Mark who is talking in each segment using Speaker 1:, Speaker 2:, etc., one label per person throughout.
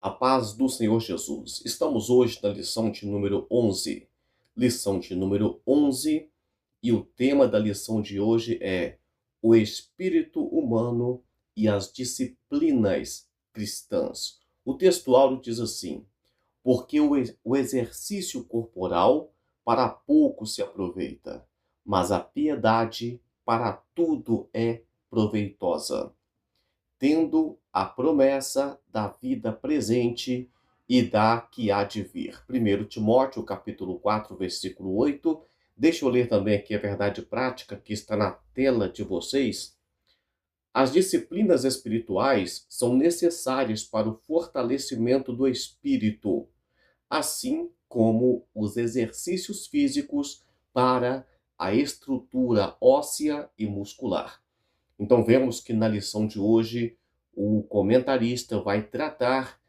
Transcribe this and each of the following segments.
Speaker 1: A paz do Senhor Jesus. Estamos hoje na lição de número 11. Lição de número 11, e o tema da lição de hoje é o espírito humano e as disciplinas cristãs. O texto áureo diz assim: porque o exercício corporal para pouco se aproveita, mas a piedade para tudo é proveitosa, tendo a promessa da vida presente e da que há de vir. 1 Timóteo, capítulo 4, versículo 8. Deixa eu ler também aqui a verdade prática que está na tela de vocês. As disciplinas espirituais são necessárias para o fortalecimento do espírito, assim como os exercícios físicos para a estrutura óssea e muscular. Então, vemos que na lição de hoje, o comentarista vai tratar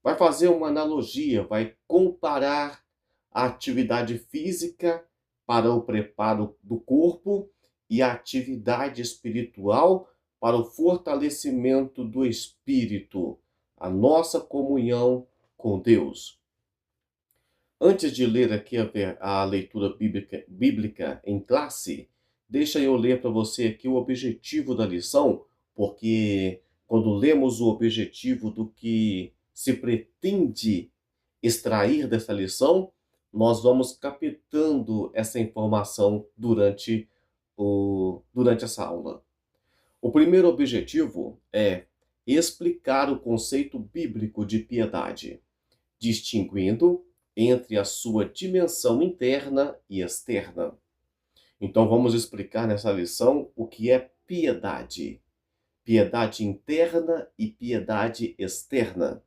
Speaker 1: vai fazer uma analogia, vai comparar a atividade física para o preparo do corpo e a atividade espiritual para o fortalecimento do espírito, a nossa comunhão com Deus. Antes de ler aqui a leitura bíblica em classe, deixa eu ler para você aqui o objetivo da lição, porque quando lemos o objetivo do que se pretende extrair dessa lição, nós vamos captando essa informação durante essa aula. O primeiro objetivo é explicar o conceito bíblico de piedade, distinguindo entre a sua dimensão interna e externa. Então vamos explicar nessa lição o que é piedade. Piedade interna e piedade externa.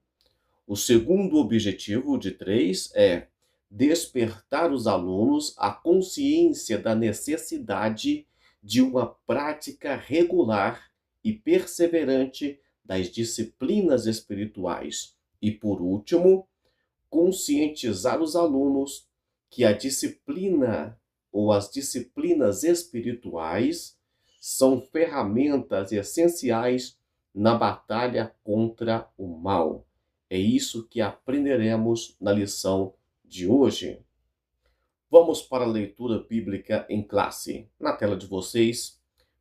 Speaker 1: O segundo objetivo de 3 é despertar os alunos à consciência da necessidade de uma prática regular e perseverante das disciplinas espirituais. E por último, conscientizar os alunos que a disciplina ou as disciplinas espirituais são ferramentas essenciais na batalha contra o mal. É isso que aprenderemos na lição de hoje. Vamos para a leitura bíblica em classe. Na tela de vocês,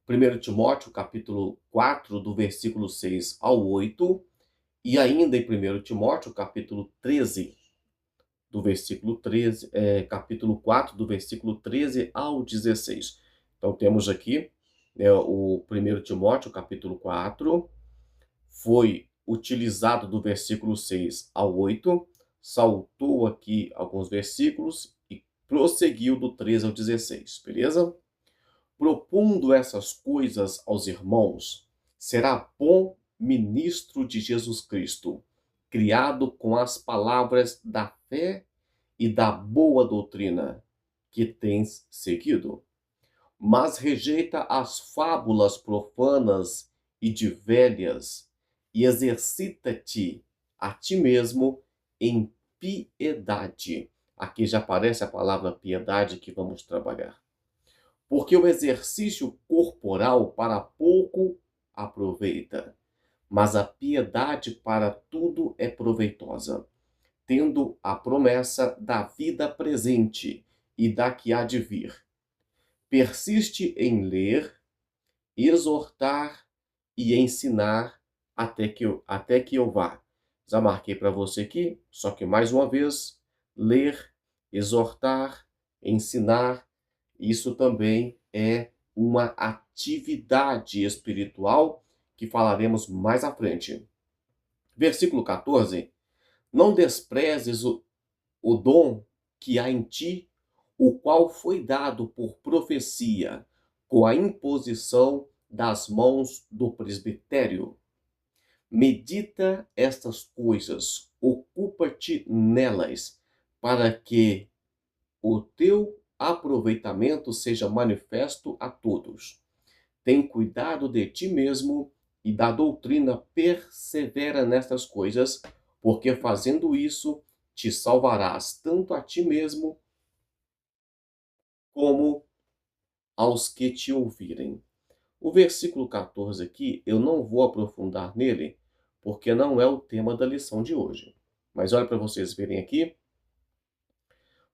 Speaker 1: 1 Timóteo, capítulo 4, do versículo 6 ao 8, e ainda em 1 Timóteo, capítulo 13, do versículo 13, capítulo 4, do versículo 13 ao 16. Então temos aqui o 1 Timóteo, capítulo 4, foi utilizado do versículo 6 ao 8, saltou aqui alguns versículos e prosseguiu do 13 ao 16, beleza? Propondo essas coisas aos irmãos, será bom ministro de Jesus Cristo, criado com as palavras da fé e da boa doutrina que tens seguido. Mas rejeita as fábulas profanas e de velhas, e exercita-te a ti mesmo em piedade. Aqui já aparece a palavra piedade que vamos trabalhar. Porque o exercício corporal para pouco aproveita, mas a piedade para tudo é proveitosa, tendo a promessa da vida presente e da que há de vir. Persiste em ler, exortar e ensinar até que eu vá. Já marquei para você aqui, só que mais uma vez, ler, exortar, ensinar, isso também é uma atividade espiritual que falaremos mais à frente. Versículo 14. Não desprezes o dom que há em ti, o qual foi dado por profecia, com a imposição das mãos do presbitério. Medita estas coisas, ocupa-te nelas, para que o teu aproveitamento seja manifesto a todos. Tem cuidado de ti mesmo e da doutrina, persevera nestas coisas, porque fazendo isso te salvarás tanto a ti mesmo como aos que te ouvirem. O versículo 14 aqui, eu não vou aprofundar nele, porque não é o tema da lição de hoje. Mas olha para vocês verem aqui,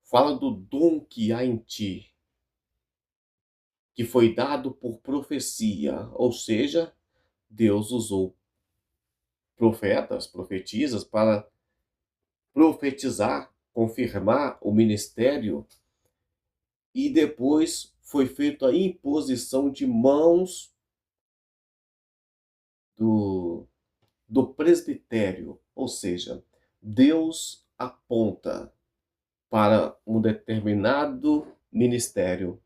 Speaker 1: fala do dom que há em ti, que foi dado por profecia, ou seja, Deus usou profetas, profetisas para profetizar, confirmar o ministério e depois foi feita a imposição de mãos do, do presbitério, ou seja, Deus aponta para um determinado ministério.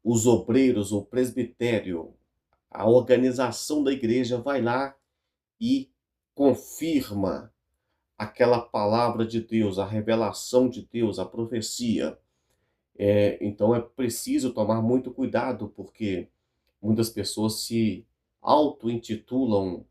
Speaker 1: Os obreiros, o presbitério, a organização da igreja vai lá e confirma aquela palavra de Deus, a revelação de Deus, a profecia. Então é preciso tomar muito cuidado, porque muitas pessoas se auto-intitulam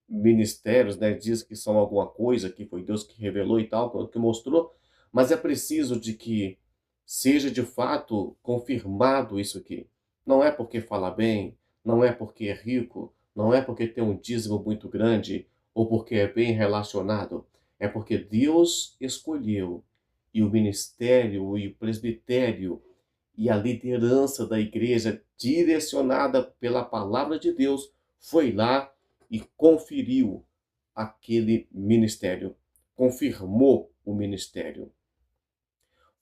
Speaker 1: ministérios, né? Diz que são alguma coisa, que foi Deus que revelou e tal, que mostrou, mas é preciso de que seja de fato confirmado isso aqui. Não é porque fala bem, não é porque é rico, não é porque tem um dízimo muito grande ou porque é bem relacionado. É porque Deus escolheu e o ministério e o presbitério e a liderança da igreja, direcionada pela palavra de Deus, foi lá e conferiu aquele ministério, confirmou o ministério.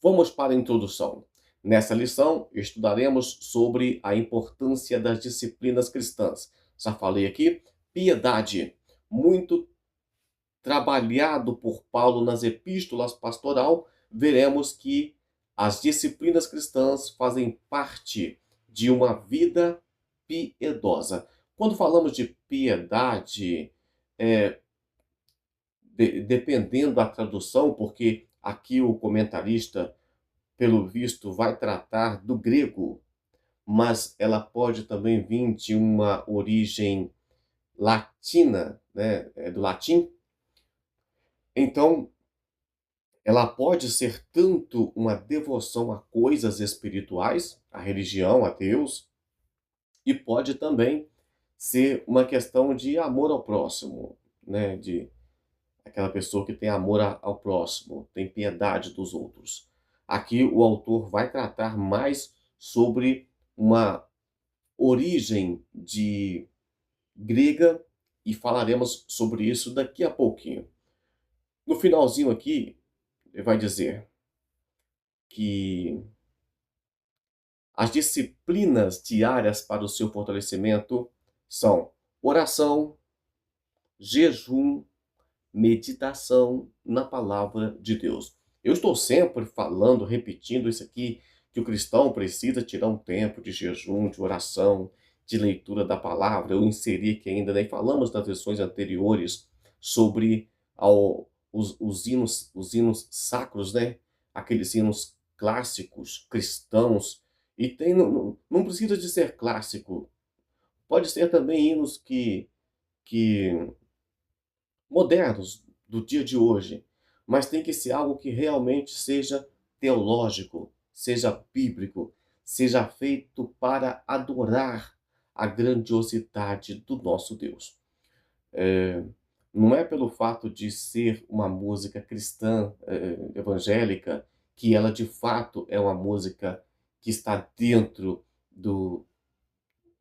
Speaker 1: Vamos para a introdução. Nessa lição, estudaremos sobre a importância das disciplinas cristãs. Já falei aqui, piedade, muito trabalhado por Paulo nas epístolas pastoral, veremos que as disciplinas cristãs fazem parte de uma vida piedosa. Quando falamos de piedade, dependendo da tradução, porque aqui o comentarista, pelo visto, vai tratar do grego, mas ela pode também vir de uma origem latina, né, do latim. Então, ela pode ser tanto uma devoção a coisas espirituais, a religião, a Deus, e pode também ser uma questão de amor ao próximo, né? De aquela pessoa que tem amor ao próximo, tem piedade dos outros. Aqui o autor vai tratar mais sobre uma origem de grega e falaremos sobre isso daqui a pouquinho. No finalzinho aqui, ele vai dizer que as disciplinas diárias para o seu fortalecimento são oração, jejum, meditação na palavra de Deus. Eu estou sempre falando, repetindo isso aqui, que o cristão precisa tirar um tempo de jejum, de oração, de leitura da palavra. Eu inseri que ainda nem falamos nas lições anteriores sobre os hinos sacros, né? Aqueles hinos clássicos, cristãos. E não precisa de ser clássico. Pode ser também hinos que modernos do dia de hoje, mas tem que ser algo que realmente seja teológico, seja bíblico, seja feito para adorar a grandiosidade do nosso Deus. Não é pelo fato de ser uma música cristã, evangélica, que ela de fato é uma música que está dentro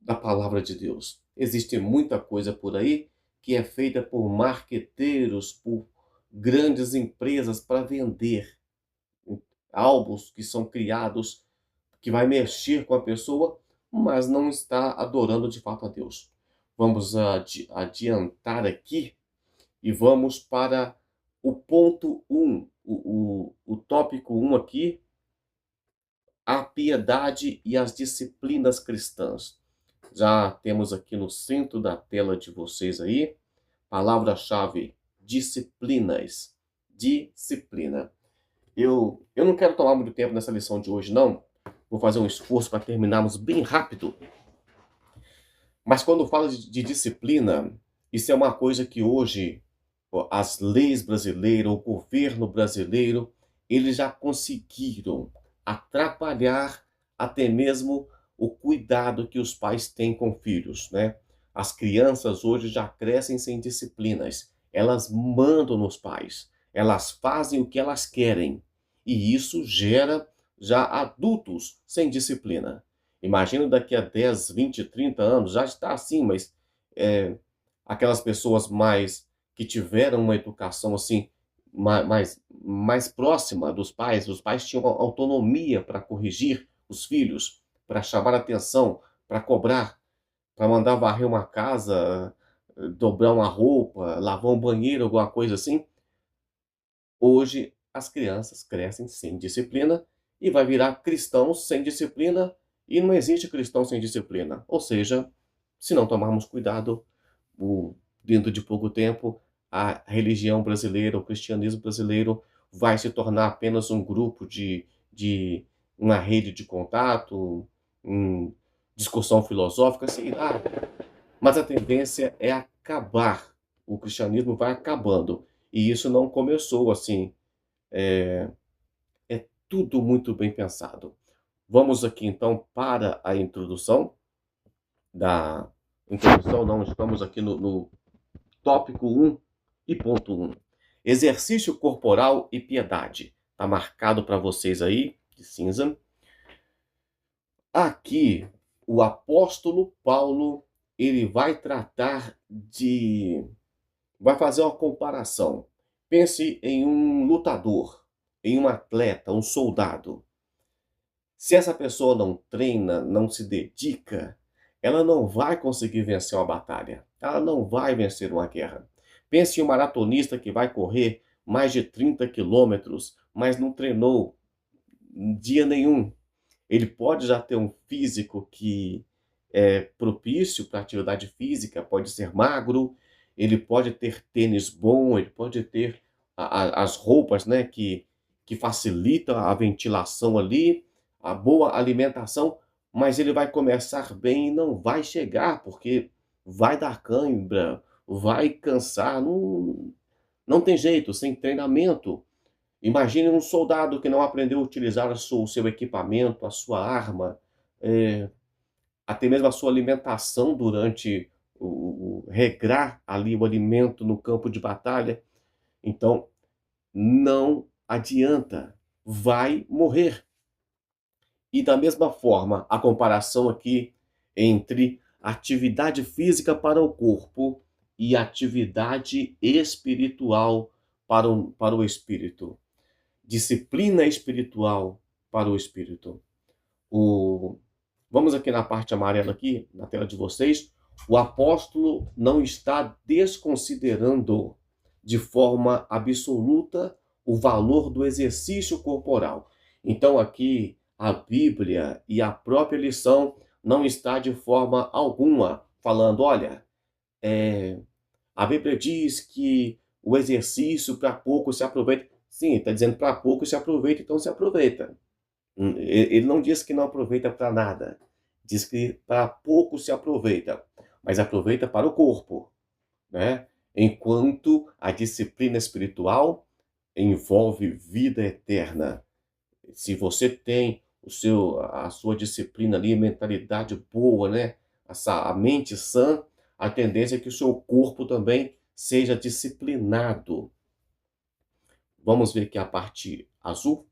Speaker 1: da palavra de Deus. Existe muita coisa por aí que é feita por marqueteiros, por grandes empresas para vender álbuns que são criados, que vai mexer com a pessoa, mas não está adorando de fato a Deus. Vamos adiantar aqui e vamos para o ponto 1, o tópico 1 aqui, a piedade e as disciplinas cristãs. Já temos aqui no centro da tela de vocês aí, palavra-chave, disciplinas. Disciplina. Eu não quero tomar muito tempo nessa lição de hoje, não. Vou fazer um esforço para terminarmos bem rápido. Mas quando falo de disciplina, isso é uma coisa que hoje as leis brasileiras, o governo brasileiro, eles já conseguiram atrapalhar até mesmo o cuidado que os pais têm com filhos, né? As crianças hoje já crescem sem disciplinas. elas mandam nos pais, elas fazem o que elas querem. E isso gera já adultos sem disciplina. Imagina daqui a 10, 20, 30 anos, já está assim, mas aquelas pessoas mais que tiveram uma educação assim mais próxima dos pais, os pais tinham autonomia para corrigir os filhos, para chamar a atenção, para cobrar, para mandar varrer uma casa, dobrar uma roupa, lavar um banheiro, alguma coisa assim. Hoje as crianças crescem sem disciplina e vai virar cristãos sem disciplina, e não existe cristão sem disciplina. Ou seja, se não tomarmos cuidado, dentro de pouco tempo, a religião brasileira, o cristianismo brasileiro vai se tornar apenas um grupo de uma rede de contato, discussão filosófica, sei lá. Mas a tendência é acabar. O cristianismo vai acabando. E isso não começou assim. É tudo muito bem pensado. Vamos aqui então para a introdução da introdução, não, estamos aqui no tópico 1 e ponto 1. Exercício corporal e piedade. Está marcado para vocês aí, de cinza. Aqui, o apóstolo Paulo, ele vai tratar vai fazer uma comparação. Pense em um lutador, em um atleta, um soldado. Se essa pessoa não treina, não se dedica, ela não vai conseguir vencer uma batalha. Ela não vai vencer uma guerra. Pense em um maratonista que vai correr mais de 30 quilômetros, mas não treinou dia nenhum. Ele pode já ter um físico que é propício para atividade física, pode ser magro, ele pode ter tênis bom, ele pode ter as roupas, né, que facilitam a ventilação ali, a boa alimentação, mas ele vai começar bem e não vai chegar, porque vai dar cãibra, vai cansar, não tem jeito, sem treinamento. Imagine um soldado que não aprendeu a utilizar o seu equipamento, a sua arma, até mesmo a sua alimentação durante regrar ali o alimento no campo de batalha. Então, não adianta, vai morrer. E da mesma forma, a comparação aqui entre atividade física para o corpo e atividade espiritual para o espírito. Disciplina espiritual para o espírito. Vamos aqui na parte amarela aqui, na tela de vocês. O apóstolo não está desconsiderando de forma absoluta o valor do exercício corporal. Então aqui a Bíblia e a própria lição não está de forma alguma falando, olha, a Bíblia diz que o exercício para pouco se aproveita. Sim, está dizendo para pouco se aproveita, então se aproveita. Ele não diz que não aproveita para nada. Diz que para pouco se aproveita, mas aproveita para o corpo, né? Enquanto a disciplina espiritual envolve vida eterna. Se você tem a sua disciplina ali, mentalidade boa, né? A mente sã, a tendência é que o seu corpo também seja disciplinado. Vamos ver aqui a parte azul.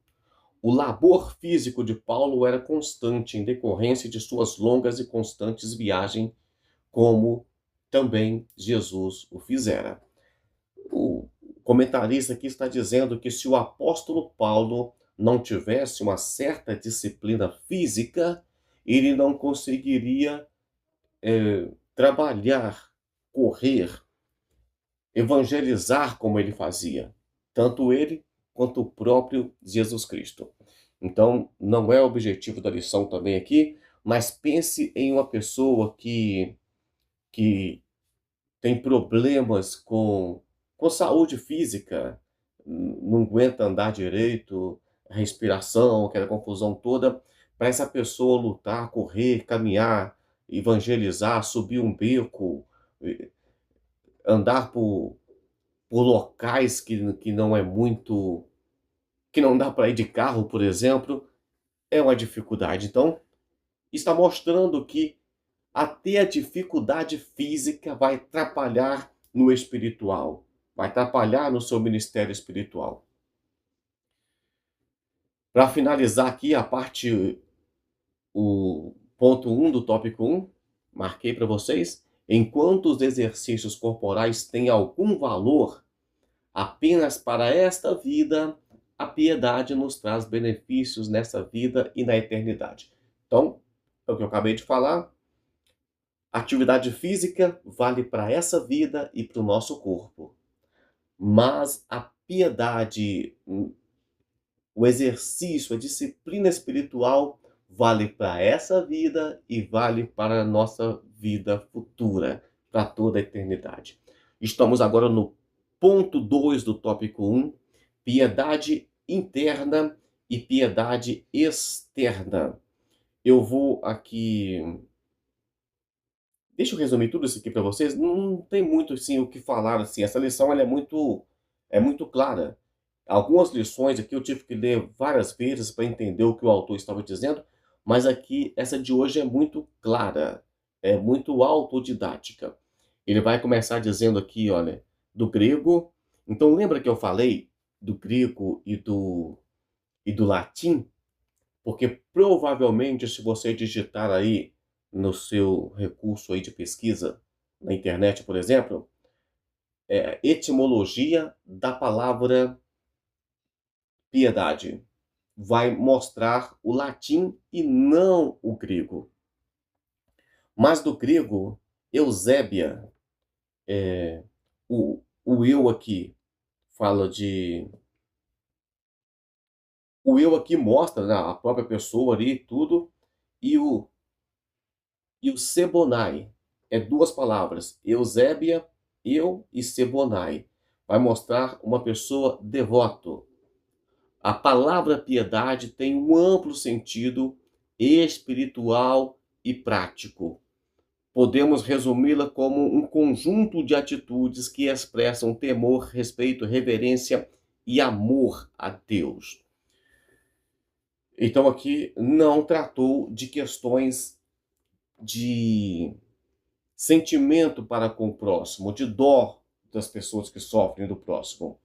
Speaker 1: O labor físico de Paulo era constante em decorrência de suas longas e constantes viagens, como também Jesus o fizera. O comentarista aqui está dizendo que se o apóstolo Paulo não tivesse uma certa disciplina física, ele não conseguiria trabalhar, correr, evangelizar como ele fazia. Tanto ele quanto o próprio Jesus Cristo. Então, não é o objetivo da lição também aqui, mas pense em uma pessoa que tem problemas com saúde física, não aguenta andar direito, respiração, aquela confusão toda, para essa pessoa lutar, correr, caminhar, evangelizar, subir um beco, andar por locais que não é muito, que não dá para ir de carro, por exemplo, é uma dificuldade. Então, está mostrando que até a dificuldade física vai atrapalhar no espiritual. vai atrapalhar no seu ministério espiritual. Para finalizar aqui o ponto 1 do tópico 1, marquei para vocês. Enquanto os exercícios corporais têm algum valor apenas para esta vida, a piedade nos traz benefícios nessa vida e na eternidade. Então, é o que eu acabei de falar. Atividade física vale para essa vida e para o nosso corpo. Mas a piedade, o exercício, a disciplina espiritual vale para essa vida e vale para a nossa vida futura, para toda a eternidade. Estamos agora no ponto 2 do tópico 1, piedade interna e piedade externa. Eu vou aqui... Deixa eu resumir tudo isso aqui para vocês. Não tem muito assim o que falar assim. Essa lição ela é muito clara. Algumas lições aqui eu tive que ler várias vezes para entender o que o autor estava dizendo, mas aqui essa de hoje é muito clara, é muito autodidática. Ele vai começar dizendo aqui, olha, do grego. Então lembra que eu falei do grego e do latim? Porque provavelmente se você digitar aí no seu recurso aí de pesquisa na internet, por exemplo, etimologia da palavra piedade vai mostrar o latim e não o grego. Mas do grego, Eusébia, o eu aqui fala de... O eu aqui mostra, né, a própria pessoa ali, tudo, e o Sebonai. É duas palavras, Eusébia, eu e Sebonai. Vai mostrar uma pessoa devoto. A palavra piedade tem um amplo sentido espiritual e prático. Podemos resumi-la como um conjunto de atitudes que expressam temor, respeito, reverência e amor a Deus. Então aqui não tratou de questões de sentimento para com o próximo, de dó das pessoas que sofrem do próximo.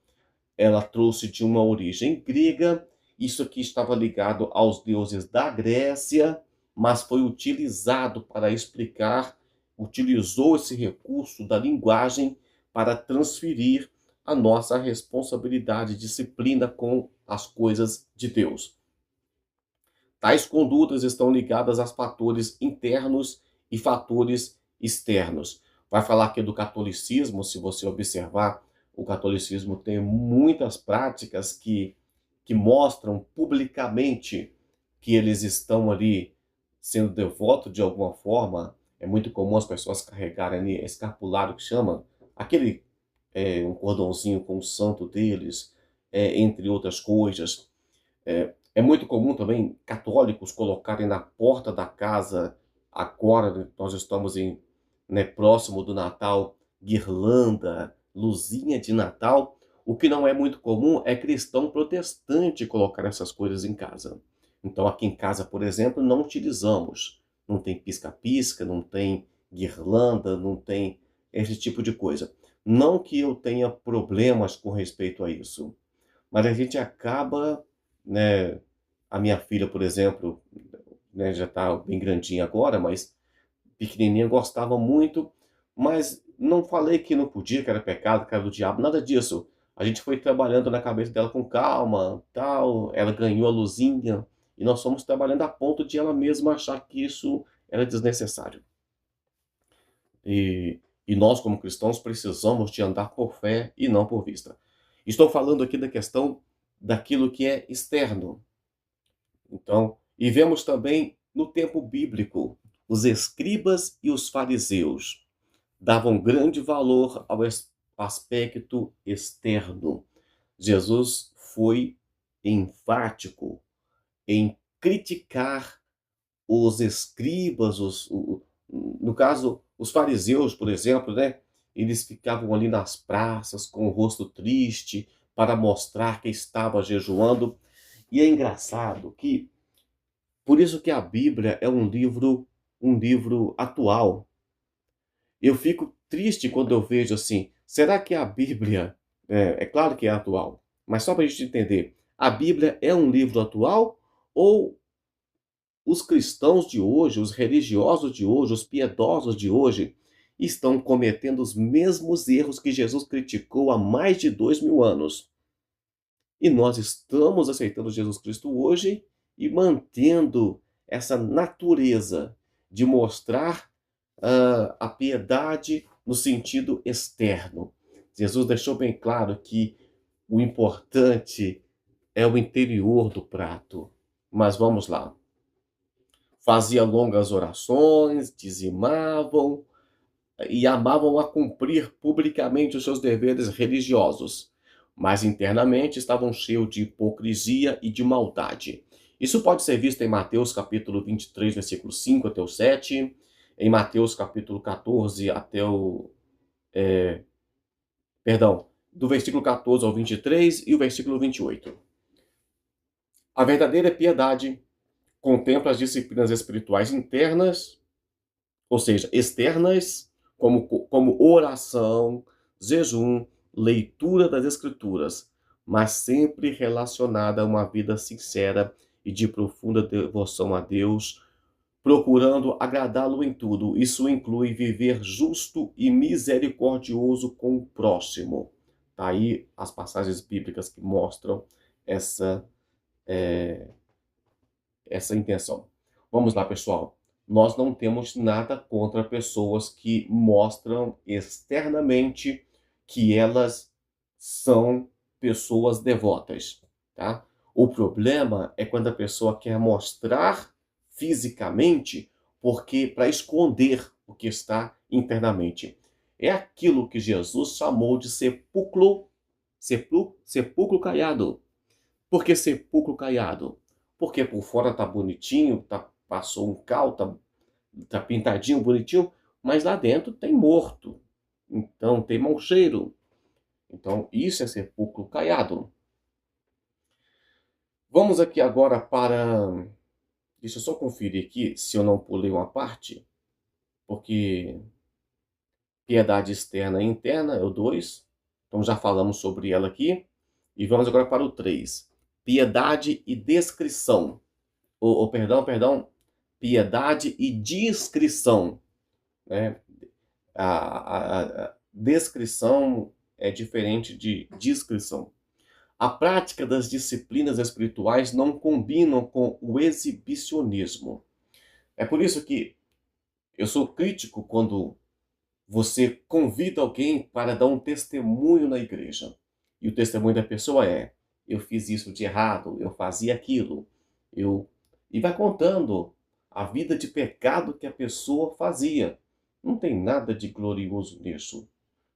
Speaker 1: Ela trouxe de uma origem grega, isso aqui estava ligado aos deuses da Grécia, mas foi utilizado para explicar, utilizou esse recurso da linguagem para transferir a nossa responsabilidade e disciplina com as coisas de Deus. Tais condutas estão ligadas a fatores internos e fatores externos. Vai falar aqui do catolicismo, se você observar, o catolicismo tem muitas práticas que mostram publicamente que eles estão ali sendo devotos de alguma forma. É muito comum as pessoas carregarem ali escapulário, que chama, aquele um cordãozinho com o santo deles, entre outras coisas. É muito comum também católicos colocarem na porta da casa, agora nós estamos próximo do Natal, guirlanda, luzinha de Natal. O que não é muito comum é cristão protestante colocar essas coisas em casa. Então aqui em casa, por exemplo, não utilizamos. Não tem pisca-pisca, não tem guirlanda, não tem esse tipo de coisa. Não que eu tenha problemas com respeito a isso, mas a gente acaba, né? A minha filha, por exemplo, né, já está bem grandinha agora, mas pequenininha gostava muito, mas não falei que não podia, que era pecado, que era do diabo, nada disso. A gente foi trabalhando na cabeça dela com calma, tal, ela ganhou a luzinha, e nós fomos trabalhando a ponto de ela mesma achar que isso era desnecessário. E nós, como cristãos, precisamos de andar por fé e não por vista. Estou falando aqui da questão daquilo que é externo. Então, e vemos também no tempo bíblico, os escribas e os fariseus davam grande valor ao aspecto externo. Jesus foi enfático em criticar os escribas, no caso, os fariseus, por exemplo, né? Eles ficavam ali nas praças com o rosto triste para mostrar que estava jejuando. E é engraçado que, por isso que a Bíblia é um livro atual. Eu fico triste quando eu vejo assim, Será que a Bíblia, é claro que é atual, mas só para a gente entender, a Bíblia é um livro atual ou os cristãos de hoje, os religiosos de hoje, os piedosos de hoje, estão cometendo os mesmos erros que Jesus criticou há mais de 2000 anos? E nós estamos aceitando Jesus Cristo hoje e mantendo essa natureza de mostrar a piedade no sentido externo. Jesus deixou bem claro que o importante é o interior do prato. Mas vamos lá. Fazia longas orações, dizimavam e amavam a cumprir publicamente os seus deveres religiosos, mas internamente estavam cheios de hipocrisia e de maldade. Isso pode ser visto em Mateus capítulo 23, versículo 5 até o 7, em Mateus capítulo 14 até o... Perdão, do versículo 14 ao 23 e o versículo 28. A verdadeira piedade contempla as disciplinas espirituais internas, ou seja, externas, como oração, jejum, leitura das Escrituras, mas sempre relacionada a uma vida sincera e de profunda devoção a Deus, procurando agradá-lo em tudo. Isso inclui viver justo e misericordioso com o próximo. Tá aí as passagens bíblicas que mostram essa, essa intenção. Vamos lá, pessoal. Nós não temos nada contra pessoas que mostram externamente que elas são pessoas devotas, tá? O problema é quando a pessoa quer mostrar fisicamente porque para esconder o que está internamente. É aquilo que Jesus chamou de sepulcro caiado. Por que sepulcro caiado? Porque por fora tá bonitinho, passou um cal, tá pintadinho, bonitinho, mas lá dentro tem morto. Então tem mau cheiro. Então isso é sepulcro caiado. Vamos aqui agora para... Deixa eu só conferir aqui se eu não pulei uma parte, porque piedade externa e interna é o 2. Então já falamos sobre ela aqui. E vamos agora para o 3. Piedade e descrição. Perdão, piedade e discrição, né? A descrição é diferente de discrição. A prática das disciplinas espirituais não combinam com o exibicionismo. É por isso que eu sou crítico quando você convida alguém para dar um testemunho na igreja. E o testemunho da pessoa é: eu fiz isso de errado, eu fazia aquilo, eu... E vai contando a vida de pecado que a pessoa fazia. Não tem nada de glorioso nisso.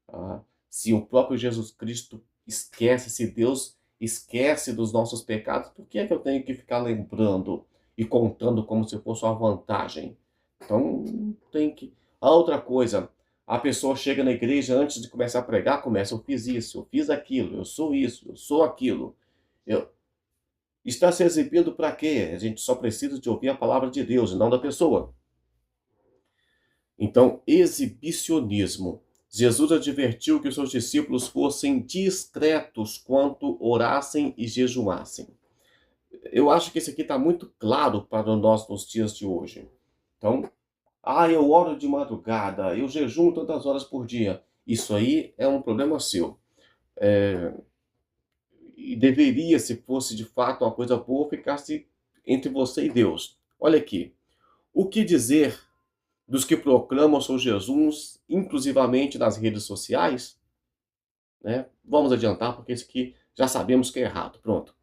Speaker 1: Tá? Se o próprio Jesus Cristo esquece, se Deus esquece dos nossos pecados, por que é que eu tenho que ficar lembrando e contando como se fosse uma vantagem? Então, tem que... A outra coisa, a pessoa chega na igreja antes de começar a pregar, começa: eu fiz isso, eu fiz aquilo, eu sou isso, eu sou aquilo. Está se exibindo para quê? A gente só precisa de ouvir a palavra de Deus e não da pessoa. Então, exibicionismo. Jesus advertiu que os seus discípulos fossem discretos quanto orassem e jejuassem. Eu acho que isso aqui está muito claro para nós nos dias de hoje. Então, eu oro de madrugada, eu jejuo tantas horas por dia. Isso aí é um problema seu. E deveria, se fosse de fato uma coisa boa, ficasse entre você e Deus. Olha aqui. O que dizer dos que proclamam seu Jesus, inclusivamente nas redes sociais? Né? Vamos adiantar, porque isso aqui já sabemos que é errado. Pronto.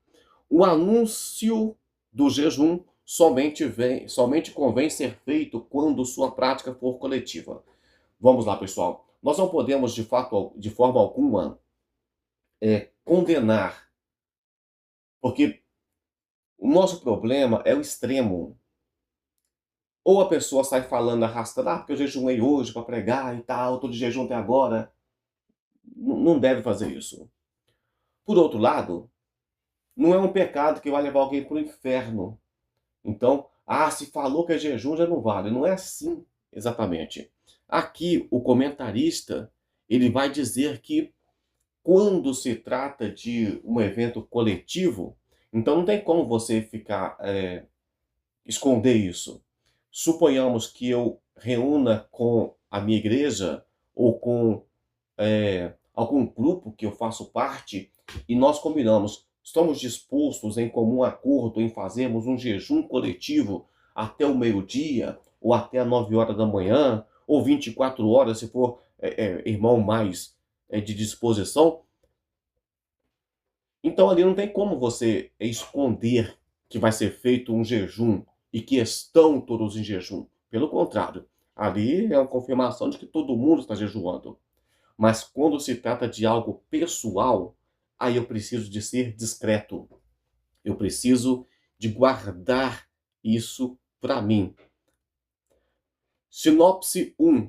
Speaker 1: O anúncio do jejum somente convém ser feito quando sua prática for coletiva. Vamos lá, pessoal. Nós não podemos, de fato, de forma alguma, condenar, porque o nosso problema é o extremo. Ou a pessoa sai falando, arrastando: porque eu jejuei hoje para pregar e tal, estou de jejum até agora. Não deve fazer isso. Por outro lado, não é um pecado que vai levar alguém para o inferno. Então, se falou que é jejum, já não vale. Não é assim exatamente. Aqui, o comentarista, ele vai dizer que quando se trata de um evento coletivo, então não tem como você ficar esconder isso. Suponhamos que eu reúna com a minha igreja ou com algum grupo que eu faço parte e nós combinamos, estamos dispostos em comum acordo em fazermos um jejum coletivo até o meio-dia ou até às 9 horas da manhã ou 24 horas, se for irmão mais de disposição. Então ali não tem como você esconder que vai ser feito um jejum e que estão todos em jejum. Pelo contrário, ali é uma confirmação de que todo mundo está jejuando. Mas quando se trata de algo pessoal, aí eu preciso de ser discreto. Eu preciso de guardar isso para mim. Sinopse 1.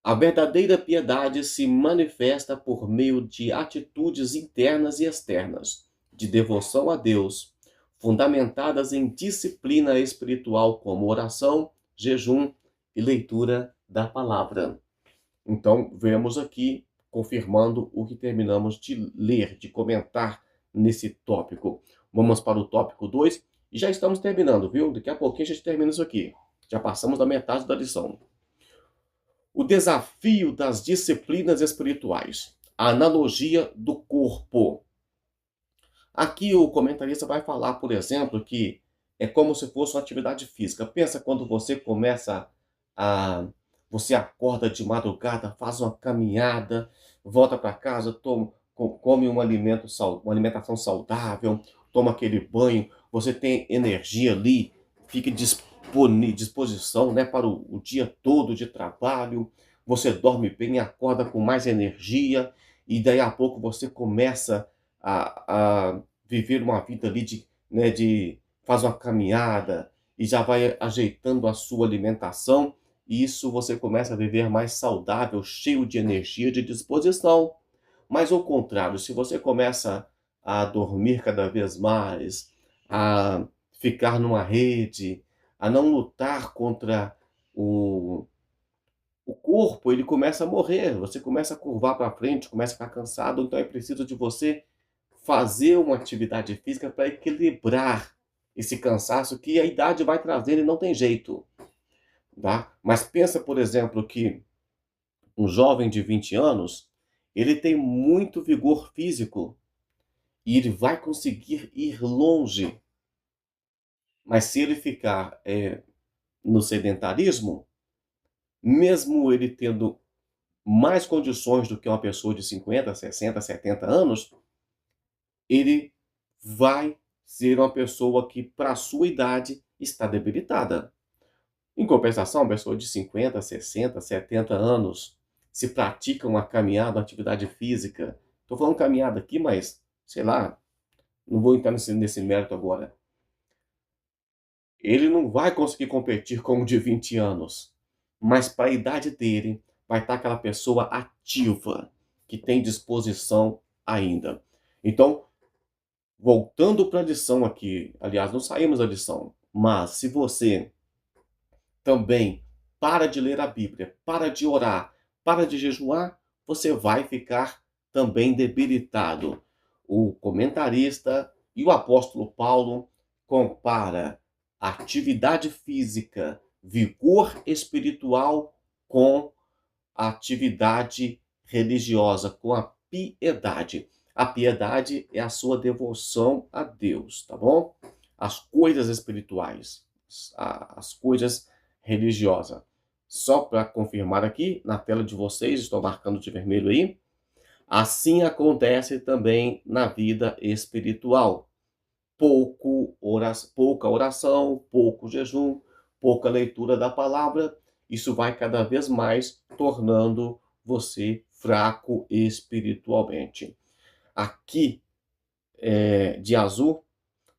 Speaker 1: A verdadeira piedade se manifesta por meio de atitudes internas e externas, de devoção a Deus, fundamentadas em disciplina espiritual como oração, jejum e leitura da palavra. Então, vemos aqui, confirmando o que terminamos de ler, de comentar nesse tópico. Vamos para o tópico 2 e já estamos terminando, viu? Daqui a pouquinho a gente termina isso aqui. Já passamos da metade da lição. O desafio das disciplinas espirituais. A analogia do corpo. Aqui o comentarista vai falar, por exemplo, que é como se fosse uma atividade física. Pensa quando você começa a... Você acorda de madrugada, faz uma caminhada, volta para casa, come uma alimentação saudável, toma aquele banho, você tem energia ali, fica disposição, né, para o dia todo de trabalho, você dorme bem, acorda com mais energia, e daí a pouco você começa a viver uma vida ali faz uma caminhada e já vai ajeitando a sua alimentação, e isso você começa a viver mais saudável, cheio de energia, de disposição. Mas ao contrário, se você começa a dormir cada vez mais, a ficar numa rede, a não lutar contra o corpo, ele começa a morrer, você começa a curvar para frente, começa a ficar cansado, então é preciso de você fazer uma atividade física para equilibrar esse cansaço que a idade vai trazendo e não tem jeito, tá? Mas pensa, por exemplo, que um jovem de 20 anos, ele tem muito vigor físico e ele vai conseguir ir longe. Mas se ele ficar no sedentarismo, mesmo ele tendo mais condições do que uma pessoa de 50, 60, 70 anos, ele vai ser uma pessoa que, para a sua idade, está debilitada. Em compensação, uma pessoa de 50, 60, 70 anos, se pratica uma caminhada, uma atividade física, estou falando caminhada aqui, mas, sei lá, não vou entrar nesse mérito agora. Ele não vai conseguir competir como de 20 anos, mas para a idade dele, vai estar aquela pessoa ativa, que tem disposição ainda. Então, voltando para a lição aqui, aliás, não saímos da lição, mas se você também para de ler a Bíblia, para de orar, para de jejuar, você vai ficar também debilitado. O comentarista e o apóstolo Paulo compara a atividade física, vigor espiritual com a atividade religiosa, com a piedade. A piedade é a sua devoção a Deus, tá bom? As coisas espirituais, as coisas religiosas. Só para confirmar aqui, na tela de vocês, estou marcando de vermelho aí. Assim acontece também na vida espiritual. Pouca oração, pouco jejum, pouca leitura da palavra, isso vai cada vez mais tornando você fraco espiritualmente. Aqui, de azul,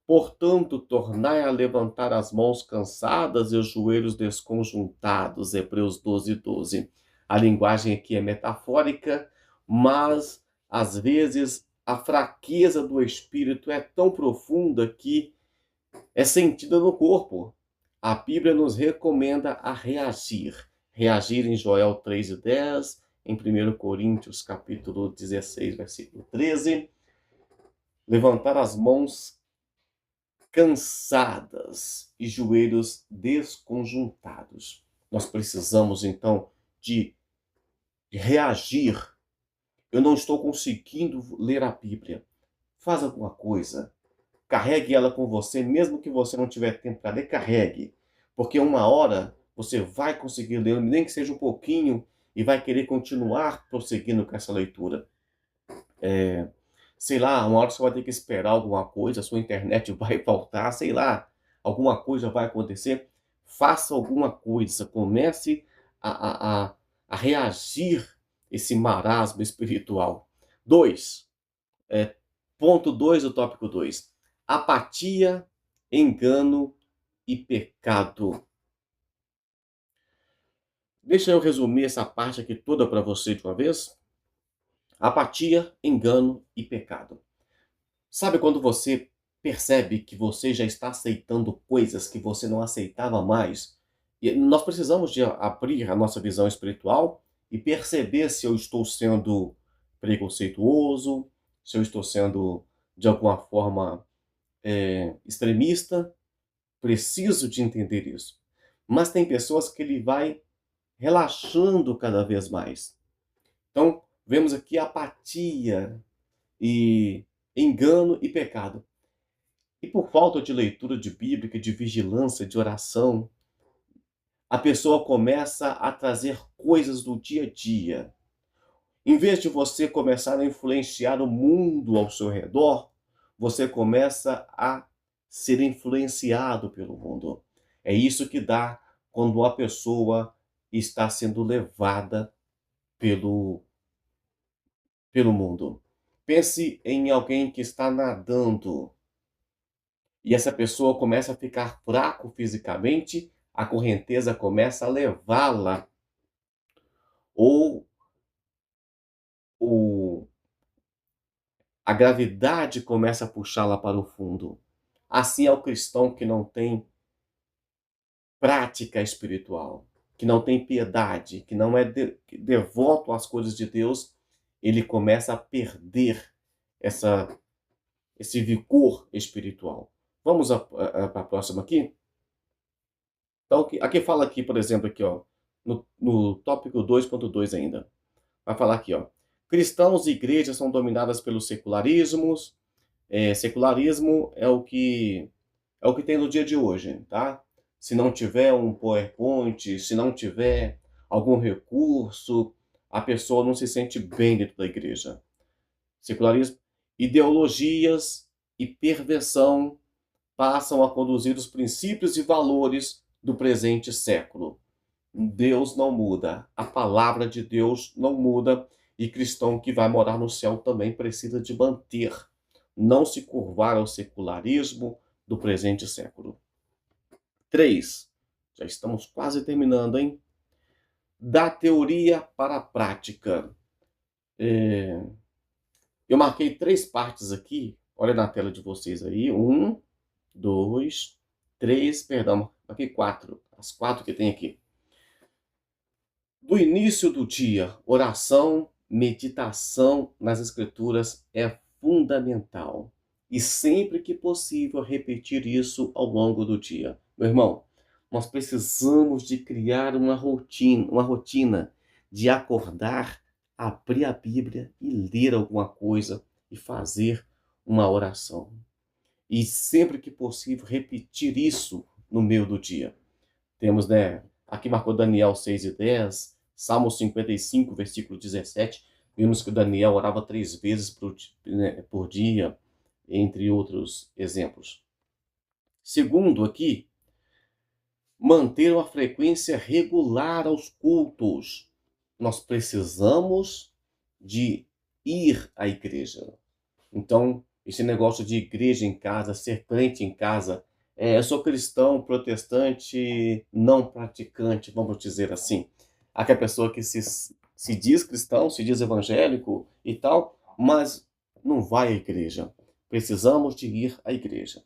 Speaker 1: portanto, tornai a levantar as mãos cansadas e os joelhos desconjuntados, Hebreus 12, 12. A linguagem aqui é metafórica, mas às vezes a fraqueza do espírito é tão profunda que é sentida no corpo. A Bíblia nos recomenda a reagir. reagir em Joel 3:10, em 1 Coríntios capítulo 16, versículo 13. Levantar as mãos cansadas e joelhos desconjuntados. Nós precisamos, então, de reagir. Eu não estou conseguindo ler a Bíblia. Faz alguma coisa. Carregue ela com você, mesmo que você não tiver tempo para ler, carregue. Porque uma hora você vai conseguir ler, nem que seja um pouquinho, e vai querer continuar prosseguindo com essa leitura. Sei lá, uma hora você vai ter que esperar alguma coisa, a sua internet vai faltar, sei lá, alguma coisa vai acontecer. Faça alguma coisa, comece a reagir esse marasmo espiritual. 2. Ponto 2 do tópico 2. Apatia, engano e pecado. Deixa eu resumir essa parte aqui toda para você de uma vez. Apatia, engano e pecado. Sabe quando você percebe que você já está aceitando coisas que você não aceitava mais? E nós precisamos de abrir a nossa visão espiritual e perceber se eu estou sendo preconceituoso, se eu estou sendo de alguma forma extremista. Preciso de entender isso. Mas tem pessoas que ele vai relaxando cada vez mais. Então, vemos aqui apatia e engano e pecado. E por falta de leitura de Bíblia, de vigilância, de oração, a pessoa começa a trazer coisas do dia a dia. Em vez de você começar a influenciar o mundo ao seu redor, você começa a ser influenciado pelo mundo. É isso que dá quando uma pessoa está sendo levada pelo mundo. Pense em alguém que está nadando e essa pessoa começa a ficar fraco fisicamente, a correnteza começa a levá-la, ou o, a gravidade começa a puxá-la para o fundo. Assim é o cristão que não tem prática espiritual, que não tem piedade, que não é devoto às coisas de Deus, ele começa a perder esse vigor espiritual. Vamos para a próxima aqui? Então, aqui fala aqui, por exemplo, aqui, ó, no tópico 2.2 ainda. Vai falar aqui, ó. Cristãos e igrejas são dominadas pelos secularismos. Secularismo é o que tem no dia de hoje, tá? Se não tiver um PowerPoint, se não tiver algum recurso, a pessoa não se sente bem dentro da igreja. Secularismo, ideologias e perversão passam a conduzir os princípios e valores do presente século. Deus não muda, a palavra de Deus não muda, e cristão que vai morar no céu também precisa de manter, não se curvar ao secularismo do presente século. 3. Já estamos quase terminando, hein? Da teoria para a prática. Eu marquei 3 partes aqui, olha na tela de vocês aí, 1, 2, 3, perdão, aqui 4, as 4 que tem aqui. Do início do dia, oração, meditação nas escrituras é fundamental. E sempre que possível, repetir isso ao longo do dia. Meu irmão, nós precisamos de criar uma rotina de acordar, abrir a Bíblia e ler alguma coisa e fazer uma oração. E sempre que possível, repetir isso no meio do dia. Temos, né, aqui marcou Daniel 6:10, Salmo 55, versículo 17. Vimos que Daniel orava 3 vezes por dia, entre outros exemplos. Segundo aqui, manter uma frequência regular aos cultos. Nós precisamos de ir à igreja. Então, esse negócio de igreja em casa, ser crente em casa, eu sou cristão, protestante, não praticante, vamos dizer assim. Aquela pessoa que se diz cristão, se diz evangélico e tal, mas não vai à igreja. Precisamos de ir à igreja.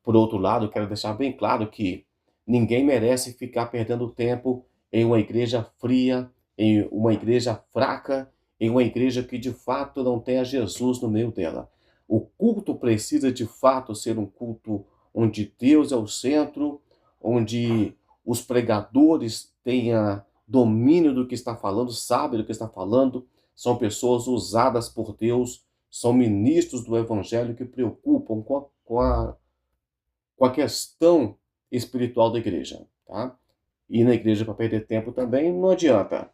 Speaker 1: Por outro lado, quero deixar bem claro que ninguém merece ficar perdendo tempo em uma igreja fria, em uma igreja fraca, em uma igreja que de fato não tenha Jesus no meio dela. O culto precisa de fato ser um culto onde Deus é o centro, onde os pregadores tenham domínio do que está falando, sabem do que está falando, são pessoas usadas por Deus, são ministros do evangelho que preocupam com a questão espiritual da igreja, tá? E na igreja para perder tempo também não adianta.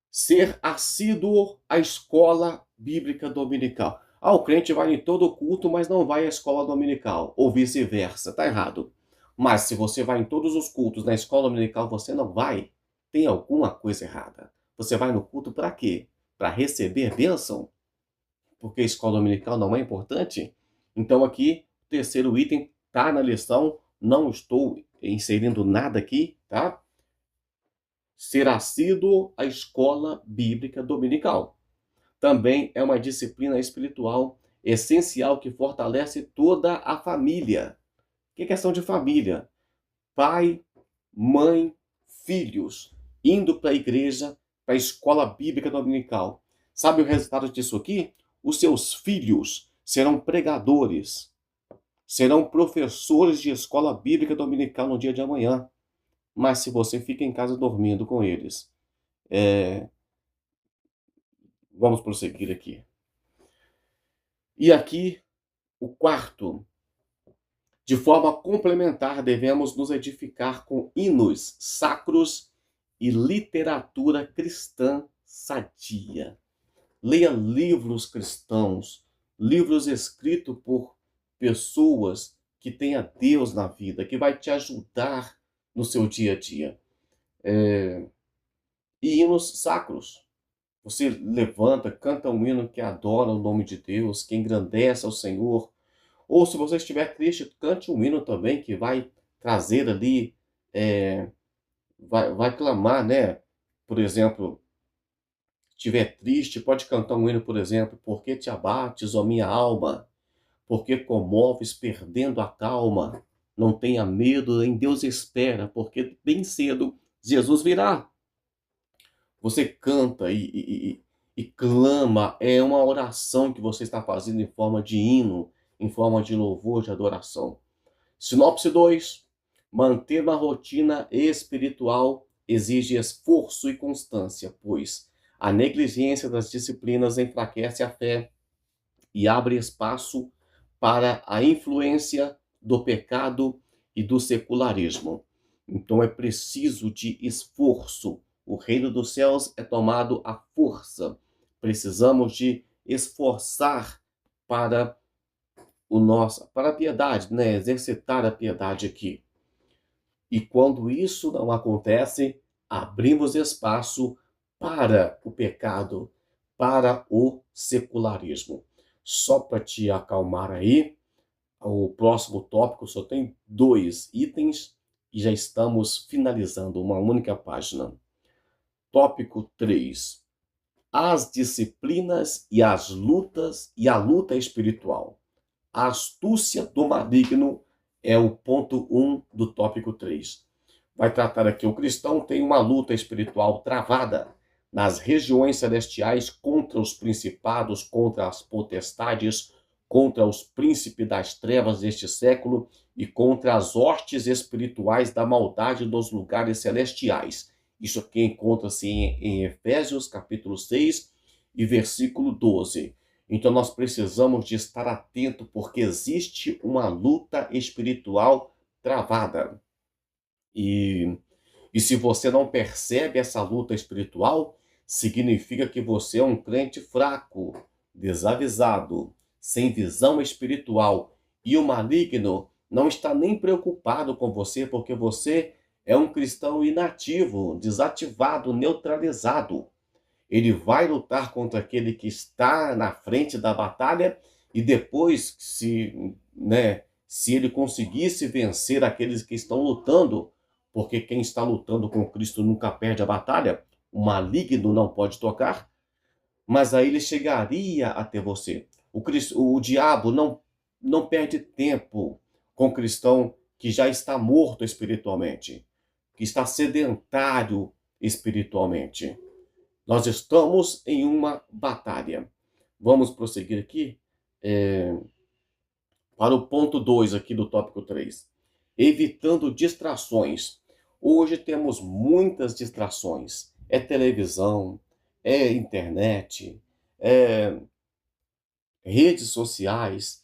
Speaker 1: Ser assíduo à escola bíblica dominical. Ah, o crente vai em todo culto, mas não vai à escola dominical, ou vice-versa. Tá errado. Mas se você vai em todos os cultos, na escola dominical você não vai, tem alguma coisa errada. Você vai no culto para quê? Para receber bênção? Porque a escola dominical não é importante? Então aqui, o terceiro item tá na lição, não estou inserindo nada aqui, tá? Ser assíduo à escola bíblica dominical. Também é uma disciplina espiritual essencial que fortalece toda a família. Que é questão de família? Pai, mãe, filhos, indo para a igreja, para a escola bíblica dominical. Sabe o resultado disso aqui? Os seus filhos serão pregadores, serão professores de escola bíblica dominical no dia de amanhã. Mas se você fica em casa dormindo com eles, vamos prosseguir aqui. E aqui, o quarto. De forma complementar, devemos nos edificar com hinos sacros e literatura cristã sadia. Leia livros cristãos, livros escritos por pessoas que têm a Deus na vida, que vai te ajudar no seu dia a dia. E hinos sacros. Você levanta, canta um hino que adora o nome de Deus, que engrandece ao Senhor. Ou se você estiver triste, cante um hino também que vai trazer ali, vai clamar, né? Por exemplo, se estiver triste, pode cantar um hino, por exemplo, Por que te abates, ó minha alma? Por que comoves perdendo a calma? Não tenha medo, em Deus espera, porque bem cedo Jesus virá. Você canta e clama, é uma oração que você está fazendo em forma de hino, em forma de louvor, de adoração. Sinopse 2. Manter uma rotina espiritual exige esforço e constância, pois a negligência das disciplinas enfraquece a fé e abre espaço para a influência do pecado e do secularismo. Então é preciso de esforço. O reino dos céus é tomado à força. Precisamos de esforçar para para a piedade, né? Exercitar a piedade aqui. E quando isso não acontece, abrimos espaço para o pecado, para o secularismo. Só para te acalmar aí, o próximo tópico só tem 2 itens e já estamos finalizando uma única página. Tópico 3. As disciplinas e as lutas e a luta espiritual. A astúcia do maligno é o ponto 1 do tópico 3. Vai tratar aqui, o cristão tem uma luta espiritual travada nas regiões celestiais contra os principados, contra as potestades, contra os príncipes das trevas deste século e contra as hostes espirituais da maldade nos lugares celestiais. Isso aqui encontra-se em Efésios capítulo 6 e versículo 12. Então nós precisamos de estar atento porque existe uma luta espiritual travada. E se você não percebe essa luta espiritual, significa que você é um crente fraco, desavisado, sem visão espiritual. E o maligno não está nem preocupado com você porque você é um cristão inativo, desativado, neutralizado. Ele vai lutar contra aquele que está na frente da batalha e depois, se ele conseguisse vencer aqueles que estão lutando, porque quem está lutando com Cristo nunca perde a batalha, o maligno não pode tocar, mas aí ele chegaria até você. O diabo não perde tempo com o cristão que já está morto espiritualmente, que está sedentário espiritualmente. Nós estamos em uma batalha. Vamos prosseguir aqui para o ponto 2 aqui do tópico 3. Evitando distrações. Hoje temos muitas distrações. É televisão, é internet, é redes sociais.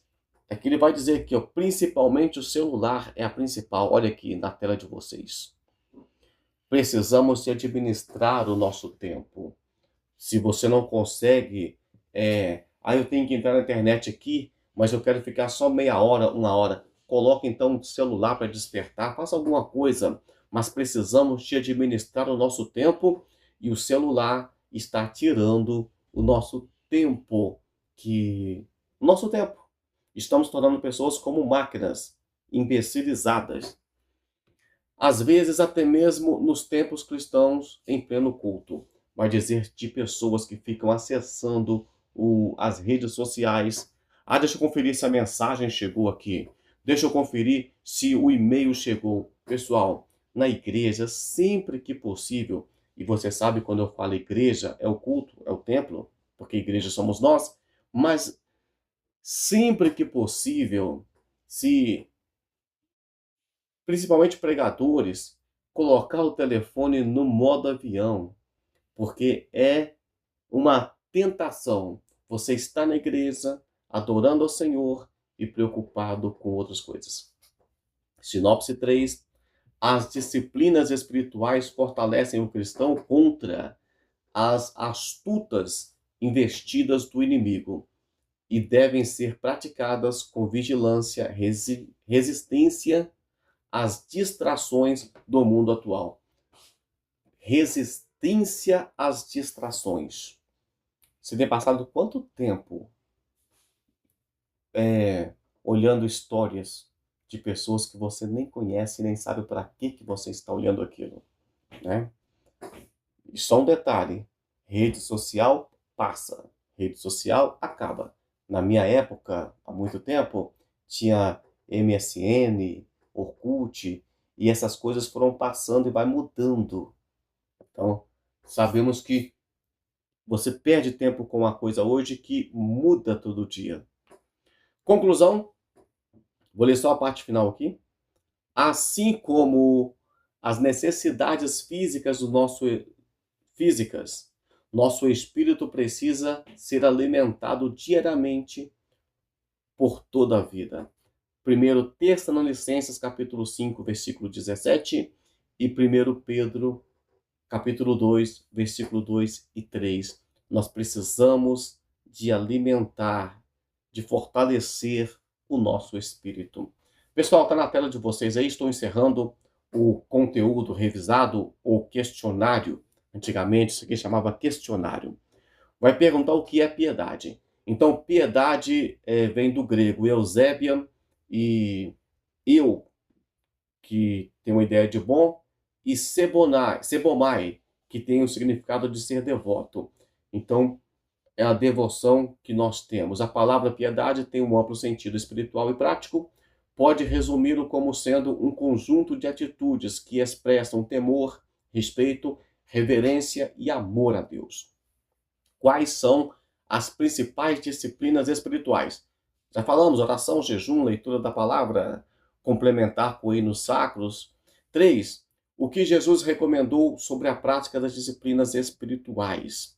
Speaker 1: Aqui ele vai dizer que principalmente o celular é a principal. Olha aqui na tela de vocês. Precisamos administrar o nosso tempo. Se você não consegue, eu tenho que entrar na internet aqui, mas eu quero ficar só meia hora, uma hora. Coloque então o celular para despertar, faça alguma coisa, mas precisamos de administrar o nosso tempo e o celular está tirando o nosso tempo, o nosso tempo. Estamos tornando pessoas como máquinas, imbecilizadas. Às vezes, até mesmo nos templos cristãos, em pleno culto. Vai dizer de pessoas que ficam acessando as redes sociais. Deixa eu conferir se a mensagem chegou aqui. Deixa eu conferir se o e-mail chegou. Pessoal, na igreja, sempre que possível, e você sabe quando eu falo igreja, é o culto, é o templo, porque igreja somos nós, mas sempre que possível, se principalmente pregadores, colocar o telefone no modo avião, porque é uma tentação. Você está na igreja, adorando ao Senhor e preocupado com outras coisas. Sinopse 3. As disciplinas espirituais fortalecem o cristão contra as astutas investidas do inimigo e devem ser praticadas com vigilância, resistência às distrações do mundo atual. Resistência às distrações. Você tem passado quanto tempo olhando histórias de pessoas que você nem conhece, nem sabe para que você está olhando aquilo, né? E só um detalhe, rede social passa, rede social acaba. Na minha época, há muito tempo, tinha MSN, Orkut, e essas coisas foram passando e vai mudando. Então, sabemos que você perde tempo com uma coisa hoje que muda todo dia. Conclusão, vou ler só a parte final aqui. Assim como as necessidades físicas, nosso espírito precisa ser alimentado diariamente por toda a vida. 1 Tessalonicenses capítulo 5, versículo 17 e 1 Pedro capítulo 2, versículo 2 e 3. Nós precisamos de alimentar, de fortalecer o nosso espírito. Pessoal, está na tela de vocês aí, estou encerrando o conteúdo revisado, ou questionário. Antigamente isso aqui chamava questionário. Vai perguntar o que é piedade. Então, piedade vem do grego eusébia, e eu, que tem uma ideia de bom, e sebomai, que tem o significado de ser devoto. Então, é a devoção que nós temos. A palavra piedade tem um amplo sentido espiritual e prático. Pode resumi-lo como sendo um conjunto de atitudes que expressam temor, respeito, reverência e amor a Deus. Quais são as principais disciplinas espirituais? Já falamos, oração, jejum, leitura da palavra, complementar com hinos sacros. 3. O que Jesus recomendou sobre a prática das disciplinas espirituais?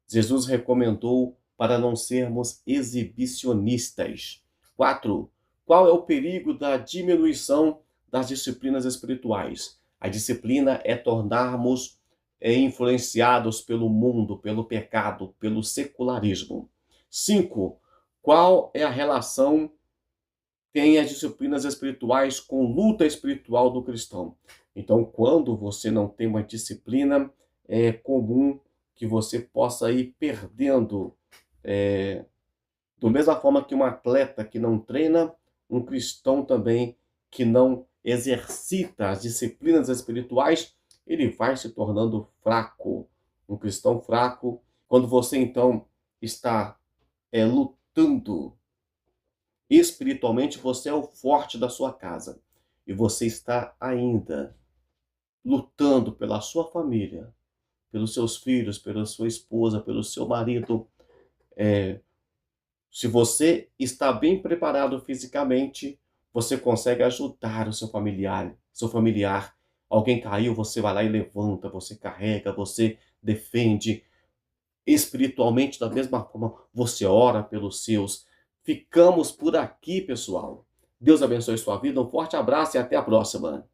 Speaker 1: Jesus recomendou para não sermos exibicionistas. 4. Qual é o perigo da diminuição das disciplinas espirituais? A disciplina é tornarmos influenciados pelo mundo, pelo pecado, pelo secularismo. 5. Qual é a relação que tem as disciplinas espirituais com luta espiritual do cristão? Então, quando você não tem uma disciplina, é comum que você possa ir perdendo, da mesma forma que um atleta que não treina, um cristão também que não exercita as disciplinas espirituais, ele vai se tornando fraco. Um cristão fraco, quando você então está lutando Espiritualmente, você é o forte da sua casa. E você está ainda lutando pela sua família, pelos seus filhos, pela sua esposa, pelo seu marido. Se você está bem preparado fisicamente, você consegue ajudar o seu familiar. Alguém caiu, você vai lá e levanta, você carrega, você defende. Espiritualmente, da mesma forma, você ora pelos seus. Ficamos por aqui, pessoal. Deus abençoe sua vida, um forte abraço e até a próxima.